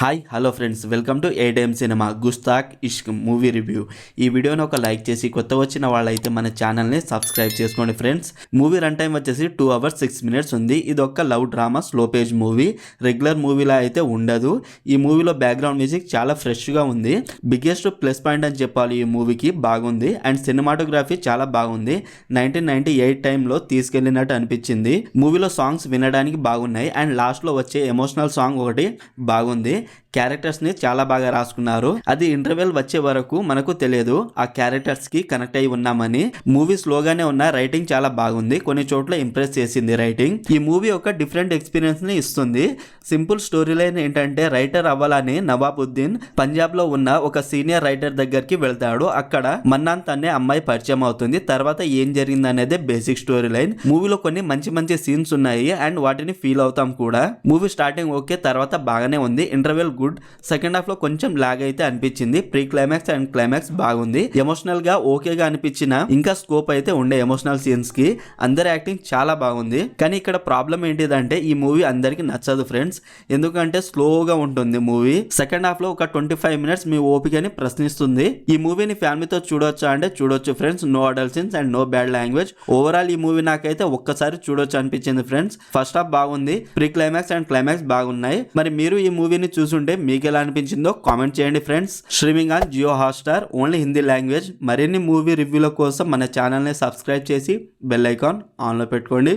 Hi hello friends, welcome to ADM cinema Gustaakh Ishq movie review. ఈ వీడియోని ఒక లైక్ చేసి కొత్త వచ్చిన వాళ్ళైతే మన ఛానల్ని సబ్స్క్రైబ్ చేసుకోండి ఫ్రెండ్స్. మూవీ రన్ టైం వచ్చేసి 2 hours 6 minutes ఉంది. ఇది ఒక love drama slow pace movie, regular మూవీలా అయితే ఉండదు. ఈ మూవీలో బ్యాక్గ్రౌండ్ మ్యూజిక్ చాలా ఫ్రెష్గా ఉంది. బిగ్గెస్ట్ ప్లస్ పాయింట్ అని చెప్పాలి, ఈ మూవీకి బాగుంది. అండ్ సినిమాటోగ్రఫీ చాలా బాగుంది. 1998 టైంలో తీసుకెళ్ళినట్టు అనిపించింది. మూవీలో సాంగ్స్ వినడానికి బాగున్నాయి. అండ్ లాస్ట్లో వచ్చే ఎమోషనల్ సాంగ్ ఒకటి బాగుంది. క్యారెక్టర్స్ ని చాలా బాగా రాసుకున్నారు. అది ఇంటర్వెల్ వచ్చే వరకు మనకు తెలియదు ఆ క్యారెక్టర్స్ కి కనెక్ట్ అయి ఉన్నామని. మూవీ స్లోగానే ఉన్న రైటింగ్ చాలా బాగుంది. కొన్ని చోట్ల ఇంప్రెస్ చేసింది రైటింగ్. ఈ మూవీ ఒక డిఫరెంట్ ఎక్స్పీరియన్స్ ని ఇస్తుంది. సింపుల్ స్టోరీ లైన్ ఏంటంటే, రైటర్ అవ్వాలని నవాబుద్దీన్ పంజాబ్ లో ఉన్న ఒక సీనియర్ రైటర్ దగ్గరికి వెళ్తాడు. అక్కడ మన్నాంత్ అనే అమ్మాయి పరిచయం అవుతుంది. తర్వాత ఏం జరిగింది అనేది బేసిక్ స్టోరీ లైన్. మూవీలో కొన్ని మంచి మంచి సీన్స్ ఉన్నాయి అండ్ వాటిని ఫీల్ అవుతాం కూడా. మూవీ స్టార్టింగ్ ఓకే, తర్వాత బాగానే ఉంది. Interval good. సెకండ్ హాఫ్ లో కొంచెం లాగ్ అయితే అనిపించింది. ప్రీ క్లైమాక్స్ అండ్ క్లైమాక్స్ బాగుంది. ఎమోషనల్ గా ఓకేగా అనిపించిన ఇంకా స్కోప్ అయితే ఉండే ఎమోషనల్ సీన్స్ కి. అందరి యాక్టింగ్ చాలా బాగుంది. కానీ ఇక్కడ ప్రాబ్లం ఏంటిదంటే, ఈ మూవీ అందరికి నచ్చదు ఫ్రెండ్స్. ఎందుకంటే స్లోగా ఉంటుంది మూవీ. సెకండ్ హాఫ్ లో ఒక 25 minutes మీ ఓపికని ప్రశ్నిస్తుంది. ఈ మూవీని ఫ్యామిలీతో చూడొచ్చా అంటే చూడొచ్చు friends. No adult scenes and no bad language. Overall ఈ మూవీ నాకైతే ఒక్కసారి చూడొచ్చు అనిపించింది ఫ్రెండ్స్. ఫస్ట్ హాఫ్ బాగుంది, ప్రీ క్లైమాక్స్ అండ్ క్లైమాక్స్ బాగున్నాయి. మరి మీరు ఈ మూవీని చూసుంటే మీకు ఎలా అనిపించిందో కామెంట్ చేయండి friends. Streaming on Jio Hotstar, only Hindi language. మరిన్ని మూవీ రివ్యూల కోసం మన ఛానల్ని సబ్స్క్రైబ్ చేసి బెల్ ఐకాన్ ఆన్లో పెట్టుకోండి.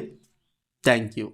Thank you.